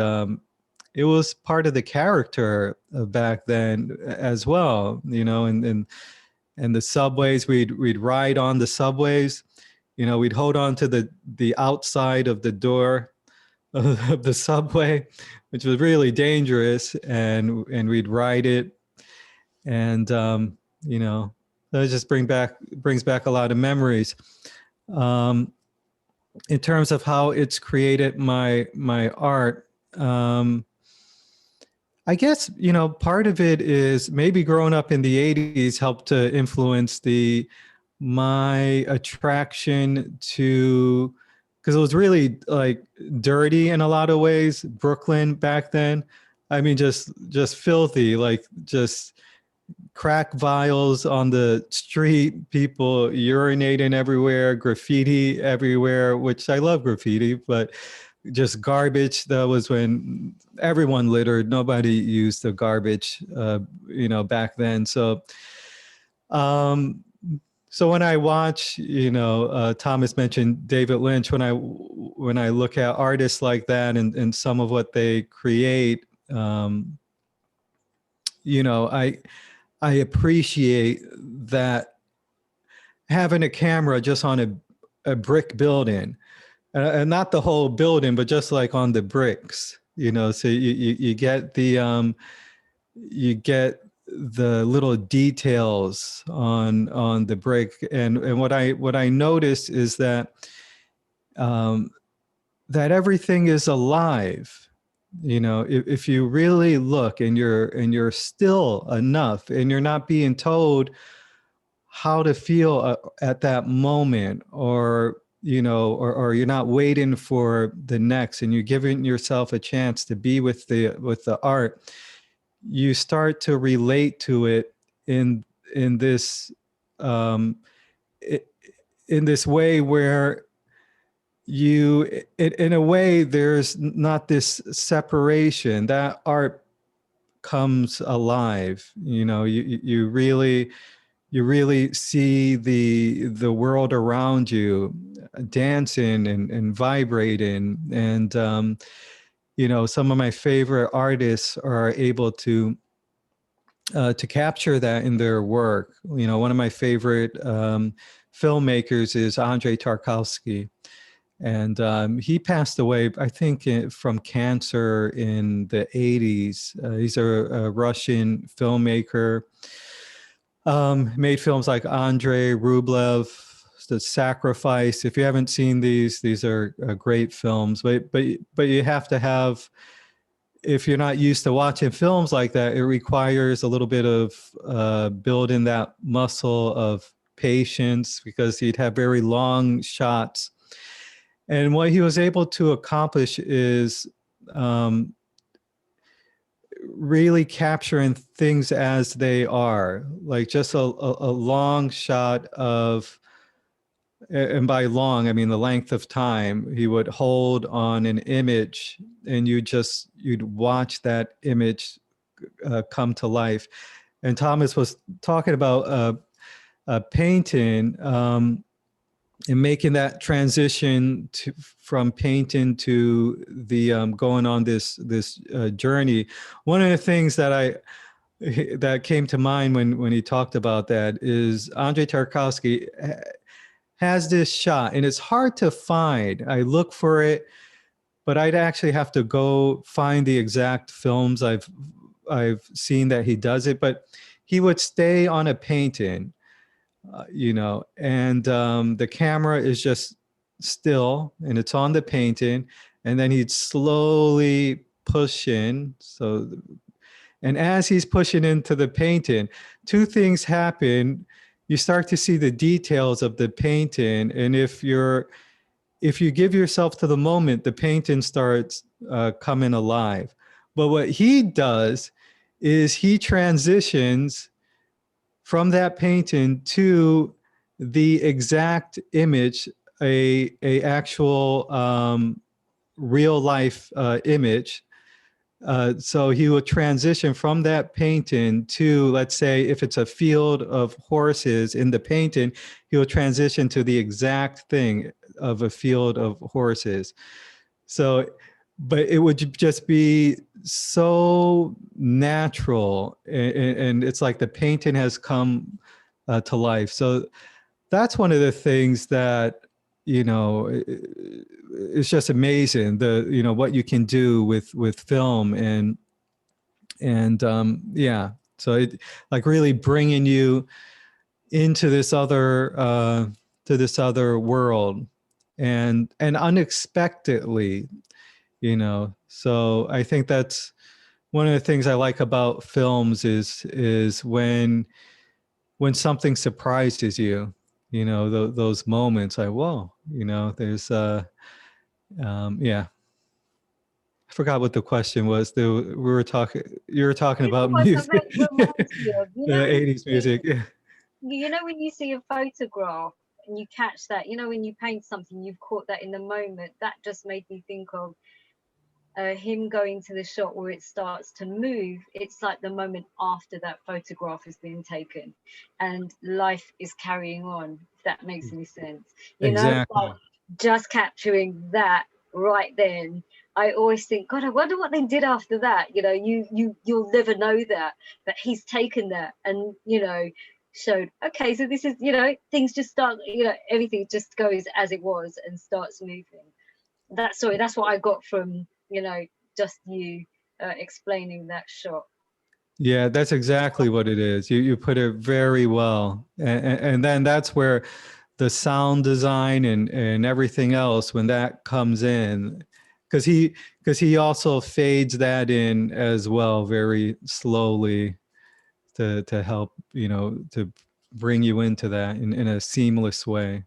it was part of the character of back then as well, you know. And the subways, we'd ride on the subways, you know, we'd hold on to the outside of the door of the subway, which was really dangerous, and we'd ride it, and you know, that just brings back a lot of memories. In terms of how it's created my art, I guess, you know, part of it is maybe growing up in the 80s helped to influence my attraction to, because it was really like dirty in a lot of ways, Brooklyn back then. I mean, just filthy, like just crack vials on the street, people urinating everywhere, graffiti everywhere, which I love graffiti, but just garbage. That was when everyone littered. Nobody used the garbage, you know, back then. So, so when I watch, you know, Thomas mentioned David Lynch. When I look at artists like that and some of what they create, you know, I appreciate that having a camera just on a brick building, and not the whole building, but just like on the bricks, you know, so you get the little details on the brick. And what I noticed is that that everything is alive. You know, if you really look and you're still enough, and you're not being told how to feel at that moment, or, you know, or you're not waiting for the next, and you're giving yourself a chance to be with the art, you start to relate to it in this in this way where you, in a way, there's not this separation. That art comes alive. You know, you really see the world around you dancing and vibrating. And you know, some of my favorite artists are able to capture that in their work. You know, one of my favorite filmmakers is Ade Tarkowski. And he passed away, I think, from cancer in the 80s. He's a Russian filmmaker. Made films like Andrei Rublev, The Sacrifice. If you haven't seen these are great films. But you have to have, if you're not used to watching films like that, it requires a little bit of building that muscle of patience, because he'd have very long shots. And what he was able to accomplish is really capturing things as they are, like just a long shot of, and by long, I mean the length of time, he would hold on an image, and you'd watch that image come to life. And Thomas was talking about painting, and making that transition from painting to the going on this journey. One of the things that came to mind when he talked about that is Ade Tarkowski has this shot, and it's hard to find. I look for it, but I'd actually have to go find the exact films I've seen that he does it. But he would stay on a painting, you know, and the camera is just still, and it's on the painting, and then he'd slowly push in. So, and as he's pushing into the painting, two things happen. You start to see the details of the painting, and if you give yourself to the moment, the painting starts coming alive. But what he does is he transitions from that painting to the exact image a actual real life image. So he will transition from that painting to, let's say, if it's a field of horses in the painting, he will transition to the exact thing of a field of horses. So, but it would just be so natural, and it's like the painting has come to life. So that's one of the things that, you know, it's just amazing, the, you know, what you can do with film, and yeah, so it like really bringing you into this other to this other world, and unexpectedly, you know. So I think that's one of the things I like about films is when something surprises you, you know, those moments like, whoa, you know, there's yeah. I forgot what the question was. We were talking. You were talking You know about what music, that reminds me of? You know, the '80s music. you know when you see a photograph and you catch that, you know, when you paint something, you've caught that in the moment. That just made me think of him going to the shot where it starts to move. It's like the moment after that photograph has been taken and life is carrying on, if that makes any sense. You know, Exactly. like just capturing that right then. I always think, God, I wonder what they did after that. You know, you'll never know that, but he's taken that and, you know, showed, okay, so this is, you know, things just start, you know, everything just goes as it was and starts moving. That's what I got from, you know, just you explaining that shot. Yeah, that's exactly what it is. You put it very well, and then that's where the sound design and everything else, when that comes in, because he also fades that in as well, very slowly, to help, you know, to bring you into that in a seamless way.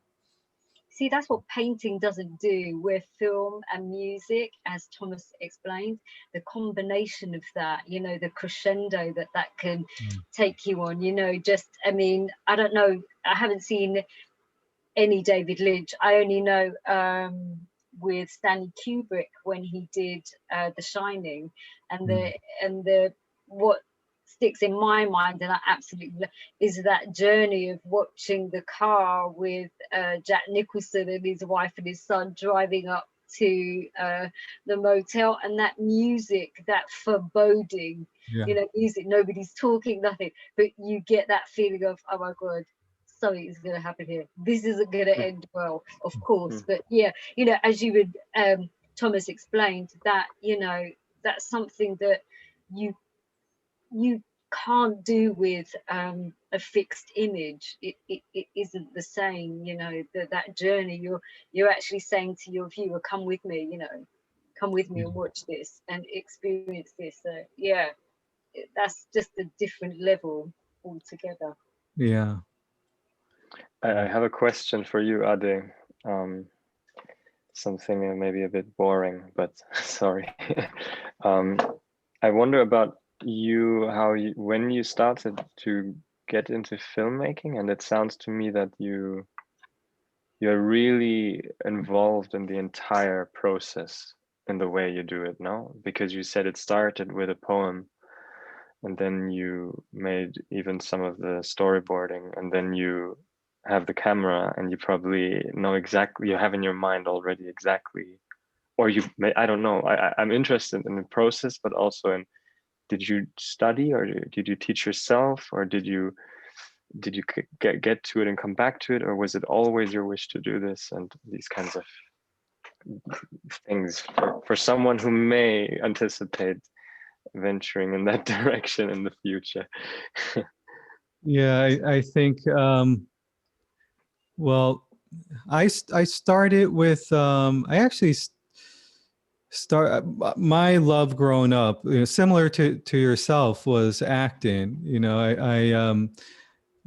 See, that's what painting doesn't do with film and music, as Thomas explained. The combination of that, you know, the crescendo that can take you on, you know, just, I mean, I don't know, I haven't seen any David Lynch. I only know with Stanley Kubrick when he did The Shining, and the what sticks in my mind, and I absolutely is that journey of watching the car with Jack Nicholson and his wife and his son driving up to the motel, and that music, that foreboding, Yeah. you know, music, nobody's talking, nothing, but you get that feeling of, oh my God, something is going to happen here. This isn't going to end well, of course. But yeah, you know, as you would, Thomas explained, that, you know, that's something that you can't do with a fixed image. It isn't the same, you know, that journey. You're actually saying to your viewer, come with me, you know, come with me and watch this and experience this. So yeah, that's just a different level altogether. Yeah. I have a question for you, Ade. Something maybe a bit boring, but sorry. I wonder about you, when you started to get into filmmaking, and it sounds to me that you're really involved in the entire process in the way you do it, no? Because you said it started with a poem, and then you made even some of the storyboarding, and then you have the camera, and you probably know exactly, you have in your mind already exactly, or you may, I don't know. I'm interested in the process, but also in, did you study, or did you teach yourself, or did you get to it and come back to it, or was it always your wish to do this, and these kinds of things for someone who may anticipate venturing in that direction in the future? Yeah, I think, well, I started with, I actually my love growing up, you know, similar to yourself, was acting. You know,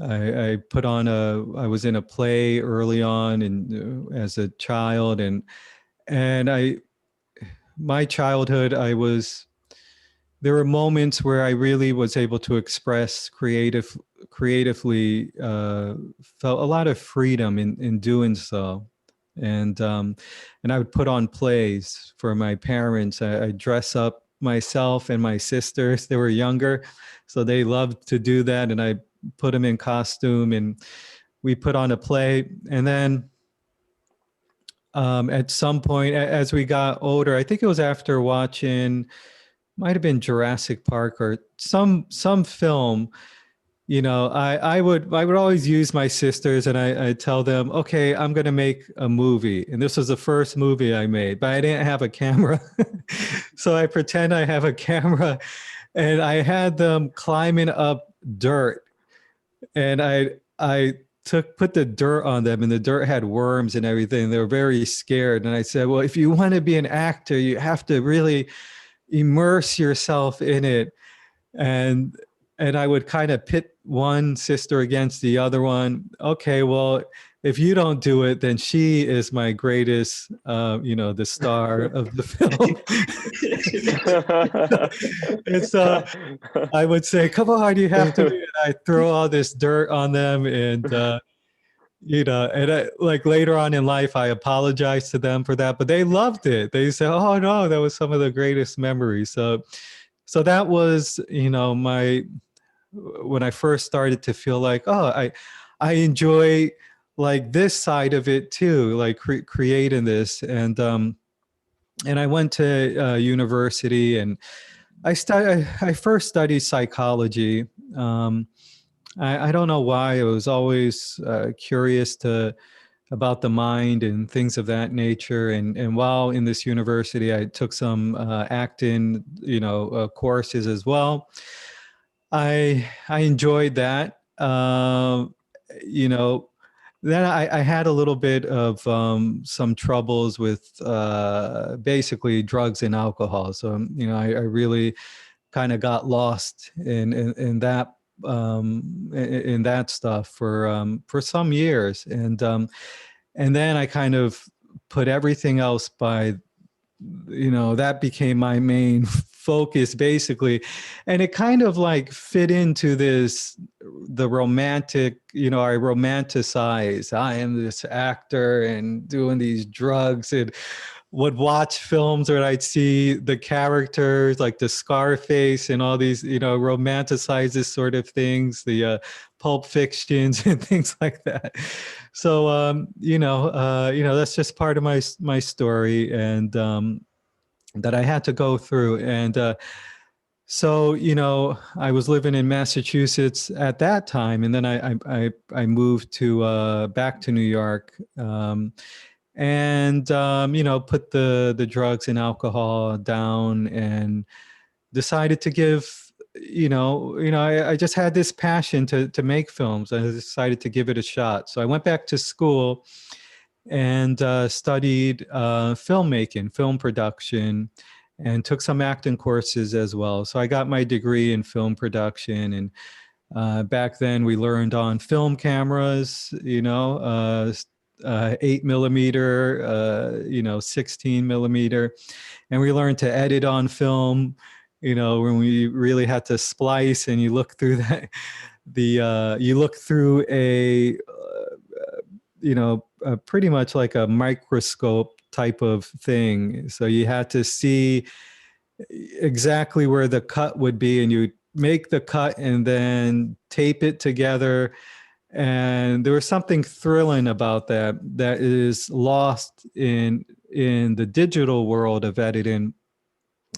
I put on I was in a play early on, and as a child, and my childhood, there were moments where I really was able to express creatively, felt a lot of freedom in doing so. and I would put on plays for my parents. I dress up myself and my sisters. They were younger, so they loved to do that, and I put them in costume, and we put on a play. And then at some point, as we got older, I think it was after watching, might have been Jurassic Park or some film. You know, I would always use my sisters, and I tell them, okay, I'm going to make a movie. And this was the first movie I made, but I didn't have a camera. So I pretend I have a camera, and I had them climbing up dirt, and I put the dirt on them, and the dirt had worms and everything. They were very scared. And I said, well, if you want to be an actor, you have to really immerse yourself in it. And I would kind of pit one sister against the other one. Okay, well, if you don't do it, then she is my greatest, the star of the film. And so I would say, come on, you have to do it. I throw all this dirt on them, and like later on in life, I apologized to them for that, but they loved it. They said, oh no, that was some of the greatest memories. So that was, when I first started to feel like, oh, I enjoy like this side of it too, like creating this. And I went to university, and I first studied psychology. I don't know why. I was always curious about the mind and things of that nature. And while in this university, I took some acting, courses as well. I enjoyed that. Then I had a little bit of some troubles with basically drugs and alcohol. So I really kind of got lost in that in that stuff for some years, and then I kind of put everything else by, that became my main focus basically. And it kind of like fit into the romantic, I romanticize, I am this actor and doing these drugs, and would watch films where I'd see the characters like the Scarface and all these, romanticize this sort of things, the Pulp Fictions and things like that. So, that's just part of my story, and that I had to go through. And so, I was living in Massachusetts at that time, and then I moved to back to New York. And put the drugs and alcohol down, and decided to give, I just had this passion to make films. I decided to give it a shot. So I went back to school and studied filmmaking, film production, and took some acting courses as well. So I got my degree in film production, and back then we learned on film cameras, 8mm, 16 millimeter. And we learned to edit on film, when we really had to splice, and you look through that, you look through pretty much like a microscope type of thing. So you had to see exactly where the cut would be, and you make the cut and then tape it together. And there was something thrilling about that is lost in the digital world of editing,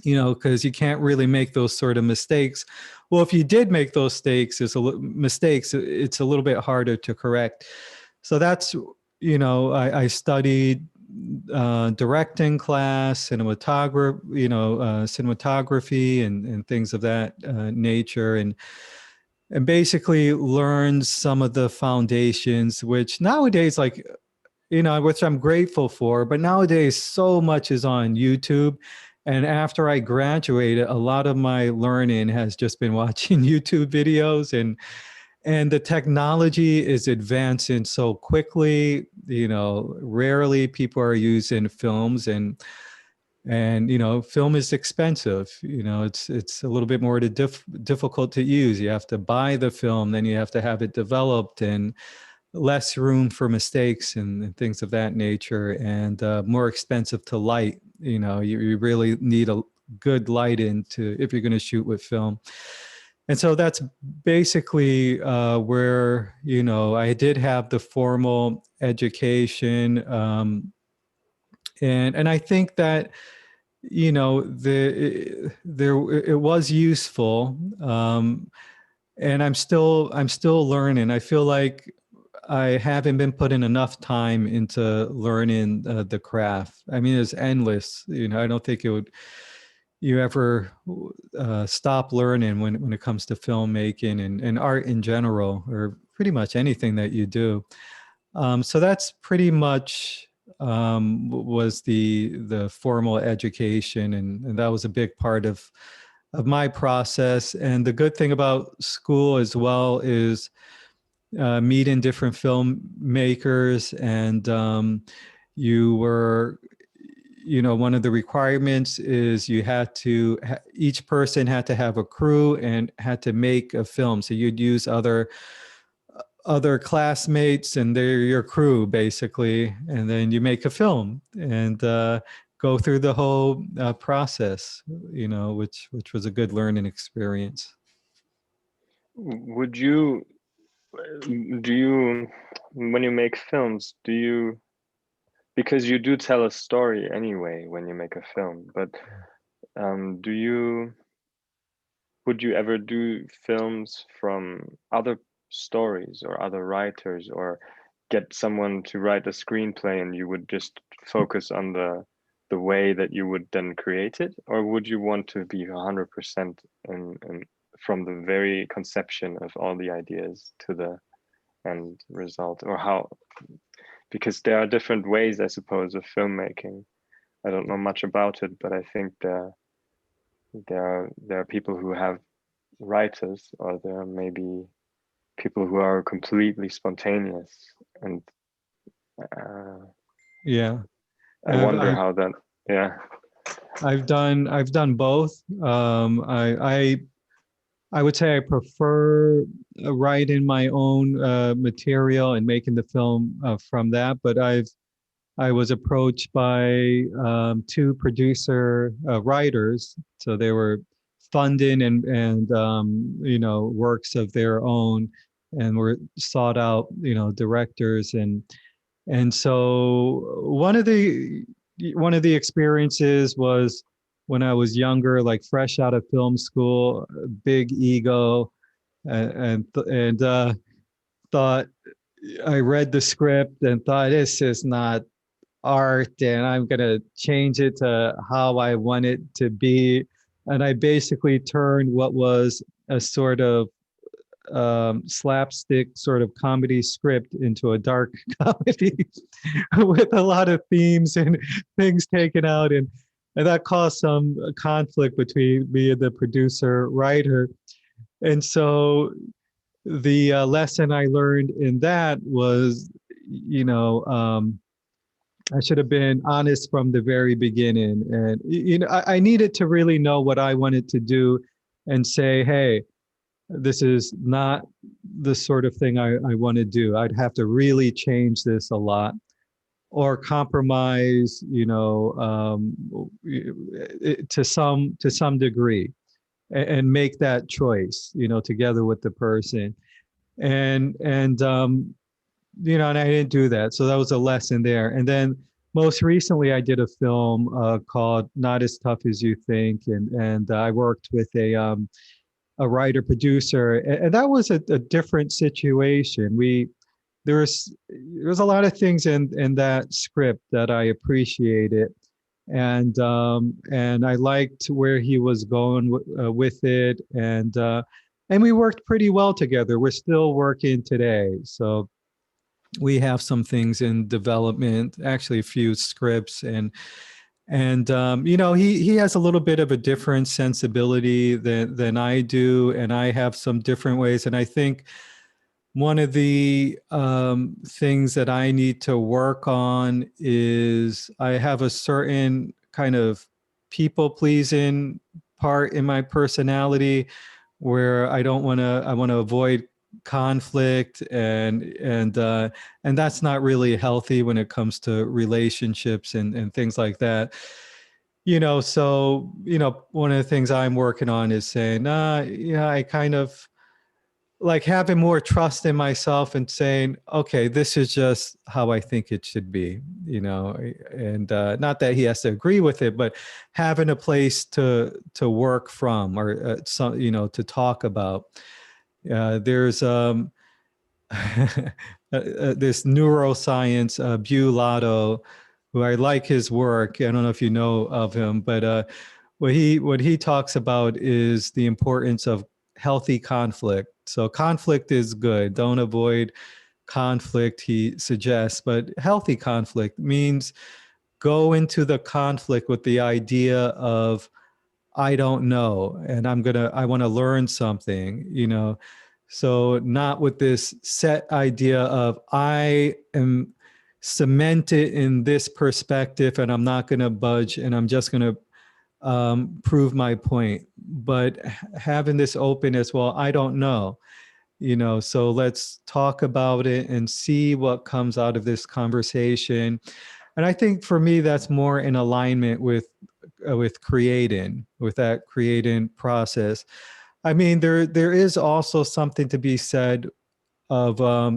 because you can't really make those sort of mistakes. Well, if you did make those mistakes, it's a little bit harder to correct. So that's, I studied directing class, cinematography and things of that nature. And basically learned some of the foundations, which nowadays, which I'm grateful for, but nowadays so much is on YouTube. And after I graduated, a lot of my learning has just been watching YouTube videos, and the technology is advancing so quickly. Rarely people are using films, and film is expensive. It's a little bit more difficult to use. You have to buy the film, then you have to have it developed, and less room for mistakes and things of that nature, and more expensive to light. You know, you really need a good light if you're going to shoot with film. And so that's basically where, you know, I did have the formal education. And I think that, you know, it was useful. And I'm still learning. I feel like I haven't been putting enough time into learning the craft. I mean, it's endless. You know, I don't think you ever stop learning when it comes to filmmaking and art in general, or pretty much anything that you do. So that's pretty much was the formal education, and that was a big part of my process. And the good thing about school as well is meeting different filmmakers, and you know, one of the requirements is you had to, each person had to have a crew and had to make a film. So you'd use other classmates and they're your crew basically. And then you make a film and go through the whole process, you know, which was a good learning experience. Would you, do you, when you make films, do you, because you do tell a story anyway when you make a film, but would you ever do films from other stories or other writers, or get someone to write a screenplay and you would just focus on the way that you would then create it? Or would you want to be 100% in from the very conception of all the ideas to the end result? Or how, because there are different ways, I suppose, of filmmaking. I don't know much about it, but I think there are people who have writers, or there are maybe people who are completely spontaneous, and Yeah, I wonder how that. Yeah, I've done both. I would say I prefer writing my own material and making the film from that. But I was approached by two producer writers, so they were funding and you know, works of their own, and were sought out, you know, directors, and so one of the experiences was when I was younger, like fresh out of film school, big ego, and thought, I read the script and thought, this is not art, and I'm gonna change it to how I want it to be. And I basically turned what was a sort of slapstick sort of comedy script into a dark comedy with a lot of themes and things taken out, and that caused some conflict between me and the producer writer. And so the lesson I learned in that was, you know, I should have been honest from the very beginning. And, you know, I needed to really know what I wanted to do and say, hey, this is not the sort of thing I want to do. I'd have to really change this a lot, or compromise, you know, to some degree, and make that choice, you know, together with the person. And you know, and I didn't do that. So that was a lesson there. And then most recently, I did a film called Not As Tough As You Think, and I worked with a writer producer, and that was a different situation. There was a lot of things in that script that I appreciated, and I liked where he was going with it, and we worked pretty well together. We're still working today, so we have some things in development, actually a few scripts, and you know, he has a little bit of a different sensibility than I do, and I have some different ways. And I think one of the things that I need to work on is I have a certain kind of people pleasing part in my personality where I want to avoid conflict, and that's not really healthy when it comes to relationships and things like that. So one of the things I'm working on is saying, I kind of like having more trust in myself and saying, okay, this is just how I think it should be, and not that he has to agree with it, but having a place to work from, or to talk about. There's this neuroscience, Bulado, who I like his work. I don't know if you know of him, but what he talks about is the importance of healthy conflict. So conflict is good. Don't avoid conflict, he suggests, but healthy conflict means go into the conflict with the idea of, I don't know, and I want to learn something, so not with this set idea of I am cemented in this perspective and I'm not going to budge and I'm just going to prove my point, but having this openness, well, I don't know, so let's talk about it and see what comes out of this conversation. And I think for me, that's more in alignment with that creating process. I mean, there is also something to be said of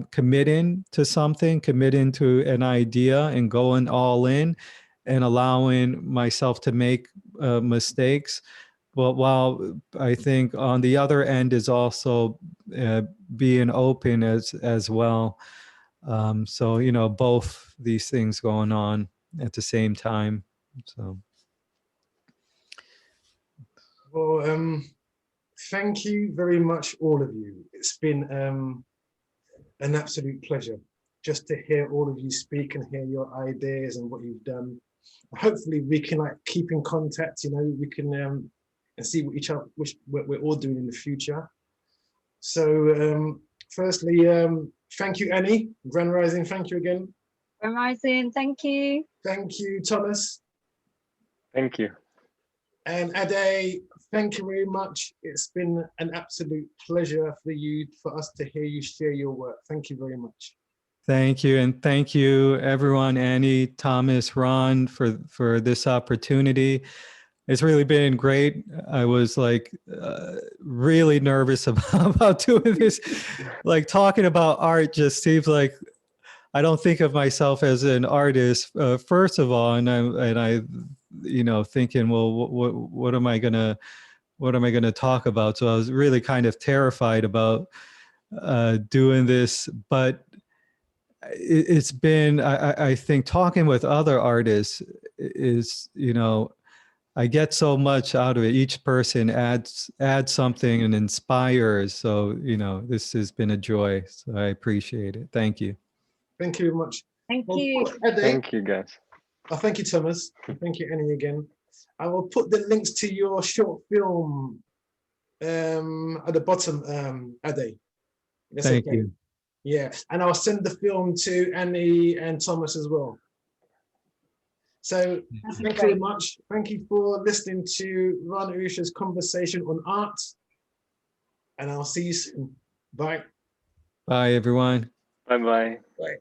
committing to an idea and going all in and allowing myself to make mistakes. But while I think on the other end is also being open as well. So, both these things going on at the same time. So. Well, thank you very much, all of you. It's been an absolute pleasure just to hear all of you speak and hear your ideas and what you've done. Hopefully we can keep in contact, we can and see what we're all doing in the future. So firstly, thank you, Annie. Grand Rising, thank you again. Grand Rising, thank you. Thank you, Thomas. Thank you. And Ade, thank you very much. It's been an absolute pleasure for us to hear you share your work. Thank you very much. Thank you. And thank you, everyone, Annie, Thomas, Ron, for this opportunity. It's really been great. I was really nervous about doing this. Talking about art just seems like I don't think of myself as an artist, first of all, and I thinking, well, what am I gonna talk about? So I was really kind of terrified about doing this, but it's been, I think, talking with other artists is, I get so much out of it. Each person adds something and inspires. So, this has been a joy. So I appreciate it. Thank you. Thank you very much. Thank you. Ade, Thank you, guys. thank you, Thomas. Thank you, Annie, again. I will put the links to your short film at the bottom, Ade. Thank you. Yeah, and I'll send the film to Annie and Thomas as well. So thank you very much. Thank you for listening to Raan Oosha's Conversation on Art. And I'll see you soon. Bye. Bye, everyone. Bye-bye. Bye.